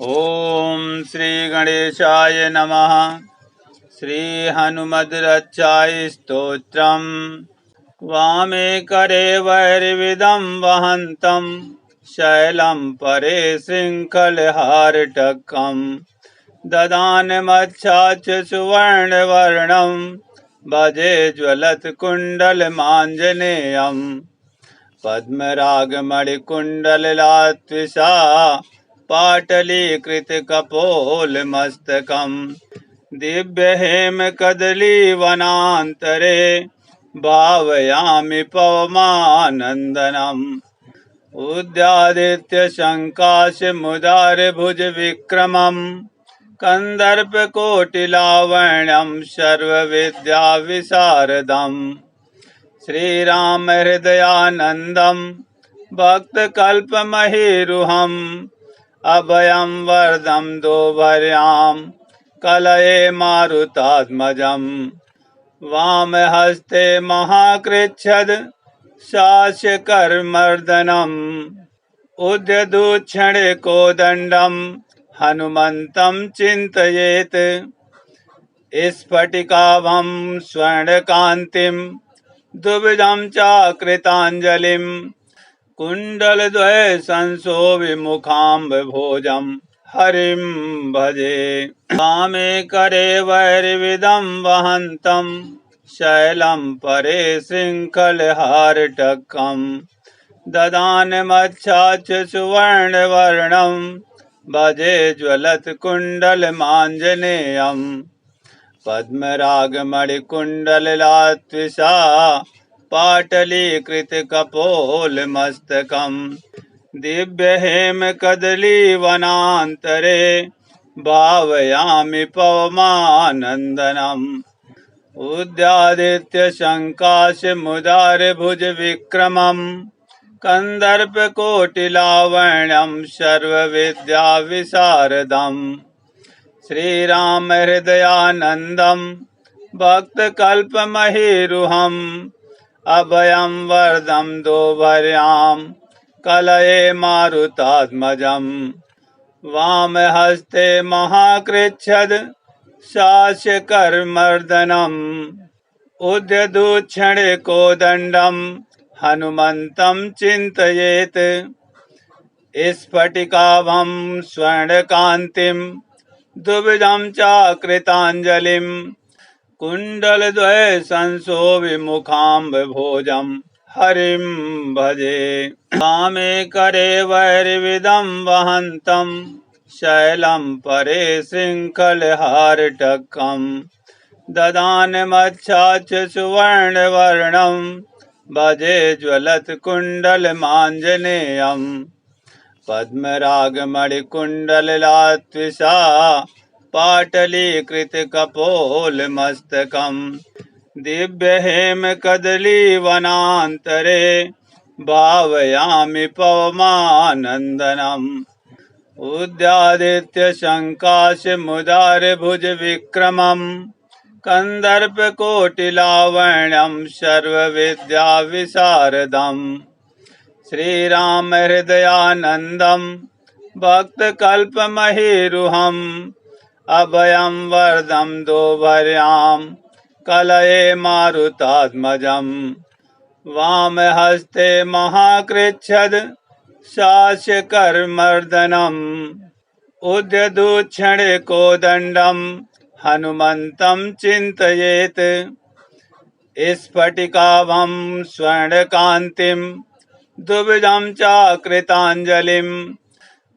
ओम श्री गणेशाय नमः। श्री हनुमद्रचाय स्तोत्रम्। वामे करे वैर्विदं वहन्तं शैलं परे शृङ्खलहारटकम् ददानमच्छाच सुवर्णवर्णं भजे ज्वलत्कुण्डलमाञ्जनेयम् पद्मरागमणिकुण्डललात्विषा पाटलीकृतकपोलमस्तकम् दिव्यहेमकदलीवनान्तरे भावयामि पवमानन्दनम् उद्यादित्यशङ्काशमुदारभुजविक्रमम् कन्दर्पकोटिलावण्यं सर्वविद्याविशारदम् श्रीराम हृदयानन्दं भक्तकल्पमहीरुहम् अभयं वरदं दोभर्यां कलये मारुतात्मजम् वामहस्ते महाकृच्छ्रद शास्यकर्मर्दनम् उद्यदुक्षणे कोदण्डं हनुमन्तं चिन्तयेत् स्फटिकाभं स्वर्णकान्तिं दुविधं चाकृताञ्जलिं कुण्डलद्वये संशोभिमुखाम्बभोजं हरिं भजे। वामे करे वैर्विदं वहन्तं शैलं परे शृङ्खलहारटकम् ददानमच्छाच सुवर्णवर्णं भजे ज्वलत्कुण्डलमाञ्जनेयम् पद्मरागमणिकुण्डललात्विषा पाटलीकृतकपोलमस्तकम् दिव्यहेमकदलीवनान्तरे भावयामि पवमानन्दनम् उद्यादित्यशङ्काशमुदारभुजविक्रमम् कन्दर्पकोटिलावण्यं सर्वविद्याविशारदम् श्रीराम हृदयानन्दं भक्तकल्पमहीरुहम् अभयं वरदं दोभर्यां कलये मारुतात्मजम् वामहस्ते महाकृच्छ्रद शास्यकर्मर्दनम् उद्यदुक्षणे कोदण्डं हनुमन्तं चिन्तयेत् स्फटिकाभं स्वर्णकान्तिं दुविधं चाकृताञ्जलिं कुण्डलद्वये संशोभिमुखाम्बभोजं हरिं भजे। वामे करे वैर्विदं वहन्तं शैलं परे शृङ्खलहारटकम् ददानमच्छाच सुवर्णवर्णं भजे ज्वलत्कुण्डलमाञ्जनेयम् पद्मरागमणिकुण्डललात्विषा पाटलीकृतकपोलमस्तकम् दिव्यहेमकदलीवनान्तरे भावयामि पवमानन्दनम् उद्यादित्यशङ्काशमुदारभुजविक्रमम् कन्दर्पकोटिलावण्यं सर्वविद्याविशारदम् श्रीराम हृदयानन्दं भक्तकल्पमहीरुहम् अभयं वरदं दोभर्यां कलये मारुतात्मजम् वामहस्ते महाकृच्छ्रद शास्यकर्मर्दनम् उद्यदुक्षणे कोदण्डं हनुमन्तं चिन्तयेत् स्फटिकाभं स्वर्णकान्तिं दुविधं चाकृताञ्जलिं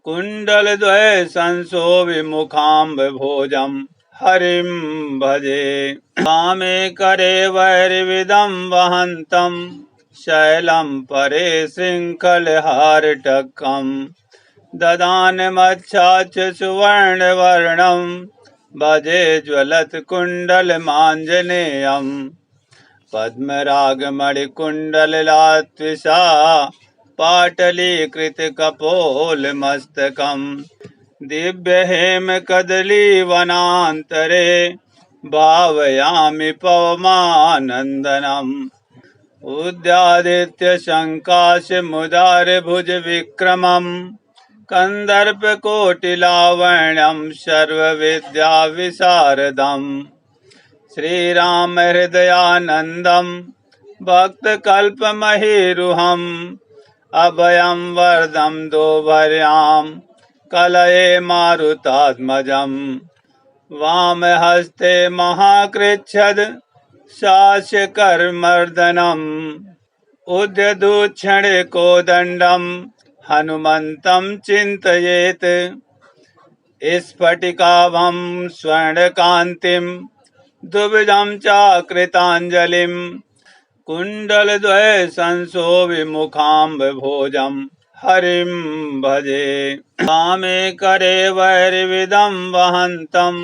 कुण्डलद्वये संशोभिमुखाम्बभोजं हरिं भजे। वामे करे वैर्विदं वहन्तं शैलं परे शृङ्खलहारटकम् ददानमच्छाच सुवर्णवर्णं भजे ज्वलत्कुण्डलमाञ्जनेयम् पद्मरागमणिकुण्डललात्विषा पाटलीकृतकपोलमस्तकम् दिव्यहेमकदलीवनान्तरे भावयामि पवमानन्दनम् उद्यादित्यशङ्काशमुदारभुजविक्रमम् कन्दर्पकोटिलावण्यं सर्वविद्याविशारदम् श्रीरामहृदयानन्दं भक्तकल्पमहीरुहम् अभयं वरदं दोभर्यां कलये मारुतात्मजम् वामहस्ते महाकृच्छ्द शास्यकर्मर्दनम् उद्यदुक्षणे कोदण्डं हनुमन्तं चिन्तयेत् स्फटिकाभं स्वर्णकान्तिं दुविधं चाकृताञ्जलिं कुण्डलद्वये संशोभिमुखाम्बभोजं हरिं भजे वामे करे वैर्विदं वहन्तं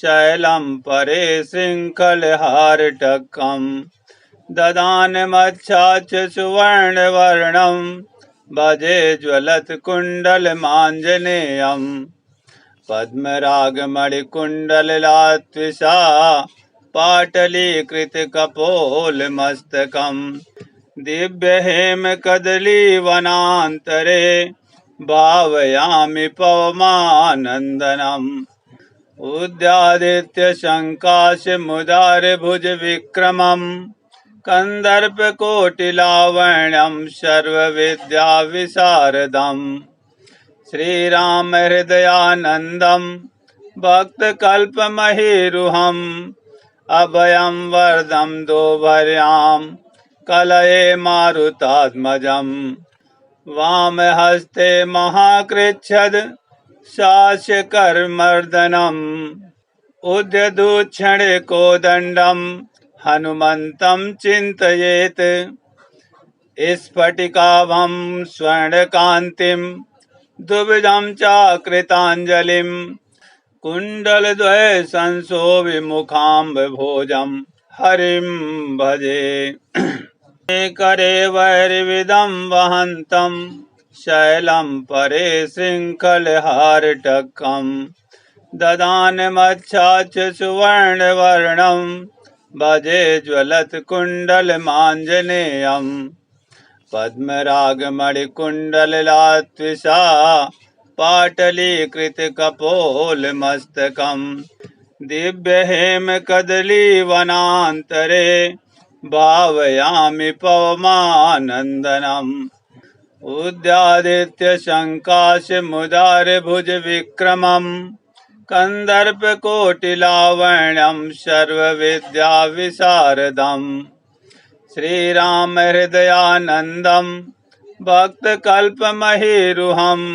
शैलं परे शृङ्खलहारटकम् ददानमच्छाच सुवर्णवर्णं भजे ज्वलत्कुण्डलमाञ्जनेयम् पद्मरागमणिकुण्डललात्विषा पाटलीकृतकपोलमस्तकम् दिव्यहेमकदलीवनान्तरे भावयामि पवमानन्दनम् उद्यादित्यशङ्काशमुदारभुजविक्रमम् कन्दर्पकोटिलावण्यं सर्वविद्याविशारदम् श्रीरामहृदयानन्दं भक्तकल्पमहीरुहम् अभयं वरदं दोभर्यां कलये मारुतात्मजम् वामहस्ते महाकृच्छ्द शास्यकर्मर्दनम् उद्यदुक्षणे कोदण्डं हनुमन्तं चिन्तयेत् स्फटिकाभं स्वर्णकान्तिं दुविधं चाकृताञ्जलिं कुण्डलद्वये संशोभिमुखाम्बभोजं हरिं भजे करे वैर्विदं वहन्तं शैलं परे शृङ्खलहारटकम् ददानमच्छाच सुवर्णवर्णं भजे ज्वलत्कुण्डलमाञ्जनेयम् पद्मरागमणिकुण्डललात्विषा पाटलीकृतकपोलमस्तकम् दिव्यहेमकदलीवनान्तरे भावयामि पवमानन्दनम् उद्यादित्यशङ्काशमुदारभुजविक्रमम् कन्दर्पकोटिलावण्यं सर्वविद्याविशारदम् श्रीरामहृदयानन्दं भक्तकल्पमहीरुहम्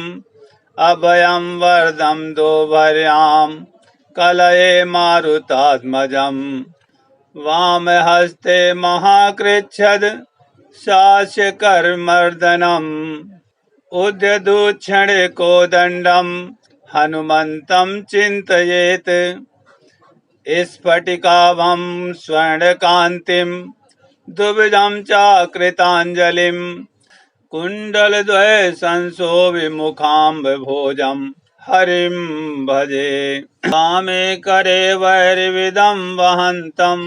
अभयं वरदं दोभर्यां कलये मारुतात्मजम् वामहस्ते महाकृच्छ्द शास्यकर्मर्दनम् उद्यदुक्षणे कोदण्डं हनुमन्तं चिन्तयेत् स्फटिकाभं स्वर्णकान्तिं दुविधं चाकृताञ्जलिं कुण्डलद्वये संशोभिमुखाम्बभोजं हरिं भजे वामे करे वैर्विदं वहन्तं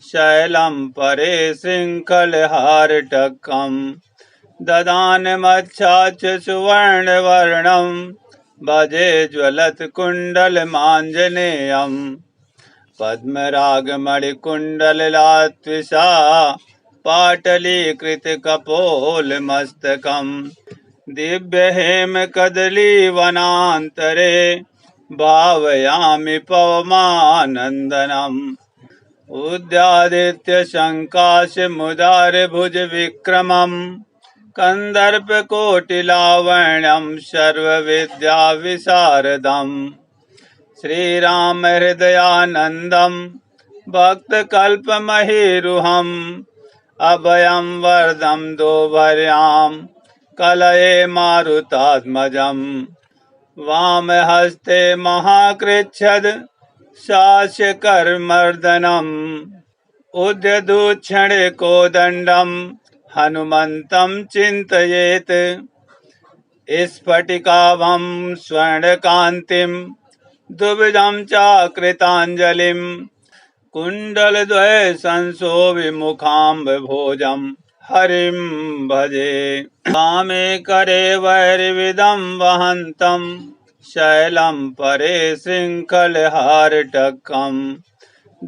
शैलं परे शृङ्खलहारटकम् ददानमच्छाच सुवर्णवर्णं भजे ज्वलत्कुण्डलमाञ्जनेयम् पद्मरागमणिकुण्डललात्विषा पाटलीकृतकपोलमस्तकम् दिव्यहेमकदलीवनान्तरे भावयामि पवमानन्दनम् उद्यादित्यशङ्काशमुदारभुजविक्रमम् कन्दर्पकोटिलावण्यं सर्वविद्याविशारदम् श्रीरामहृदयानन्दं भक्तकल्पमहीरुहम् अभयं वरदं दोभर्यां कलये मारुतात्मजम् वामहस्ते महाकृच्छ्द शास्यकर्मर्दनम् उद्यदुक्षणे कोदण्डं हनुमन्तं चिन्तयेत् स्फटिकाभं स्वर्णकान्तिं दुविधं चाकृताञ्जलिं कुण्डलद्वये संशोभिमुखाम्बभोजं हरिं भजे। वामे करे वैर्विदं वहन्तं शैलं परे शृङ्खलहारटकं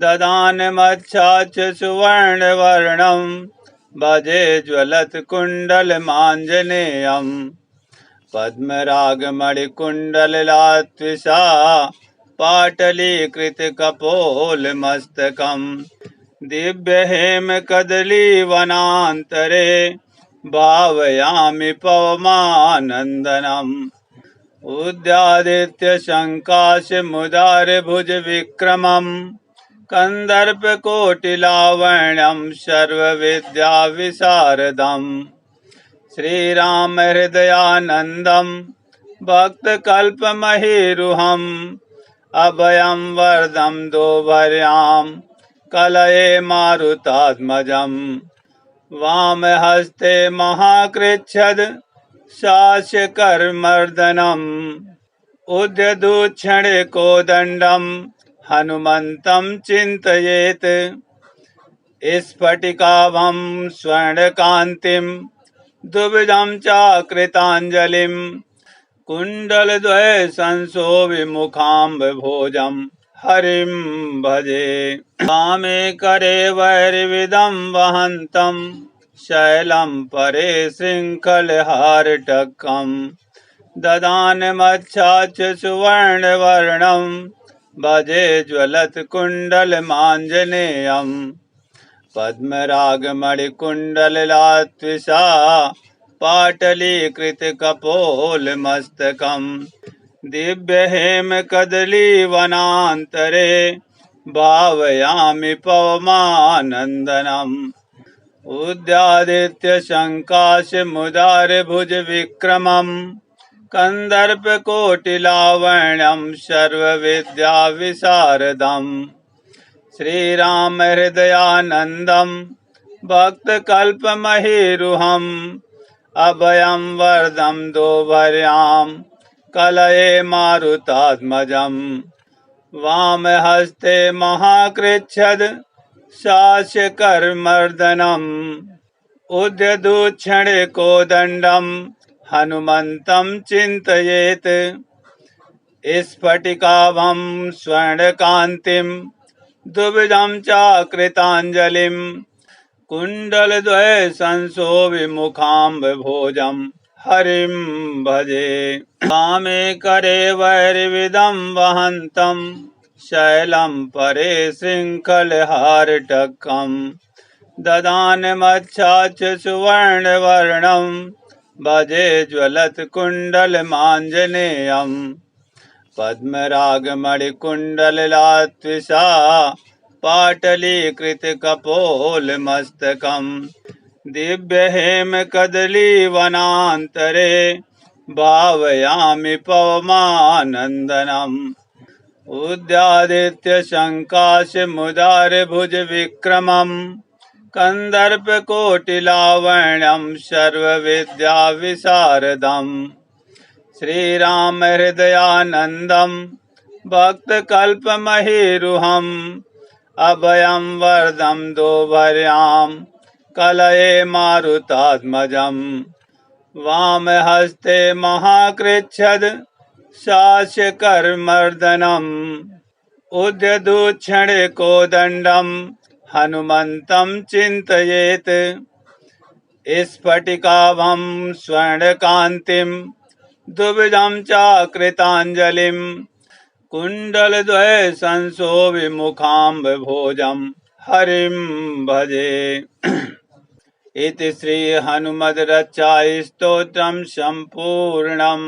ददानमच्छाच सुवर्णवर्णं भजे ज्वलत्कुण्डलमाञ्जनेयम् पद्मरागमणिकुण्डललात्विषा पाटलीकृतकपोलमस्तकम् दिव्यहेमकदलीवनान्तरे भावयामि पवमानन्दनम् उद्यादित्यशङ्काशमुदारभुजविक्रमम् कन्दर्पकोटिलावण्यं सर्वविद्याविशारदम् श्रीराम हृदयानन्दं भक्तकल्पमहीरुहम् अभयं वरदं दोभर्यां कलये मारुतात्मजम् वामहस्ते महाकृच्छ्रद शास्यकर्मर्दनम् उद्यदुक्षणे कोदण्डं हनुमन्तं चिन्तयेत् स्फटिकाभं स्वर्णकान्तिं दुविधं चाकृताञ्जलिं कुण्डलद्वये संशोभिमुखाम्बभोजं हरिं भजे। वामे करे वैर्विदं वहन्तं शैलं परे शृङ्खलहारटकं ददानमच्छाच सुवर्णवर्णं भजे ज्वलत्कुण्डलमाञ्जनेयम् पद्मरागमणिकुण्डललात्विषा पाटलीकृतकपोलमस्तकम् दिव्यहेमकदलीवनान्तरे भावयामि पवमानन्दनम् उद्यादित्यशङ्काशमुदारभुजविक्रमम् कन्दर्पकोटिलावण्यं सर्वविद्याविशारदम् श्रीराम हृदयानन्दं भक्तकल्पमहीरुहम् अभयं वरदं दोभर्यां कलये मारुतात्मजम् वामहस्ते महाकृच्छ्रद शास्यकर्मर्दनम् उद्यदुक्षणे कोदण्डं हनुमन्तं चिन्तयेत् स्फटिकाभं स्वर्णकान्तिं दुविधं चाकृताञ्जलिं कुण्डलद्वये संशोभिमुखाम्बभोजं हरिं भजे। वामे करे वैर्विदं वहन्तं शैलं परे शृङ्खलहारटकं ददानमच्छाच सुवर्णवर्णं भजे ज्वलत्कुण्डलमाञ्जनेयम् पद्मरागमणिकुण्डललात्विषा पाटलीकृतकपोलमस्तकम् दिव्यहेमकदलीवनान्तरे भावयामि पवमानन्दनम् उद्यादित्यशङ्काशमुदारभुजविक्रमम् कन्दर्पकोटिलावण्यं सर्वविद्याविशारदम् श्रीराम हृदयानन्दं भक्तकल्पमहीरुहम् अभयं वरदं दोभर्यां कलये मारुतात्मजम् वामहस्ते महाकृच्छ्रद शास्यकर्मर्दनम् उद्यदुक्षणे कोदण्डं हनुमन्तं चिन्तयेत् स्फटिकाभं स्वर्णकान्तिं दुविधं चाकृताञ्जलिं कुण्डलद्वये संशोभिमुखाम्बभोजं हरिं भजे। इति श्री हनुमद्रचाई स्तोत्रं सम्पूर्णम्।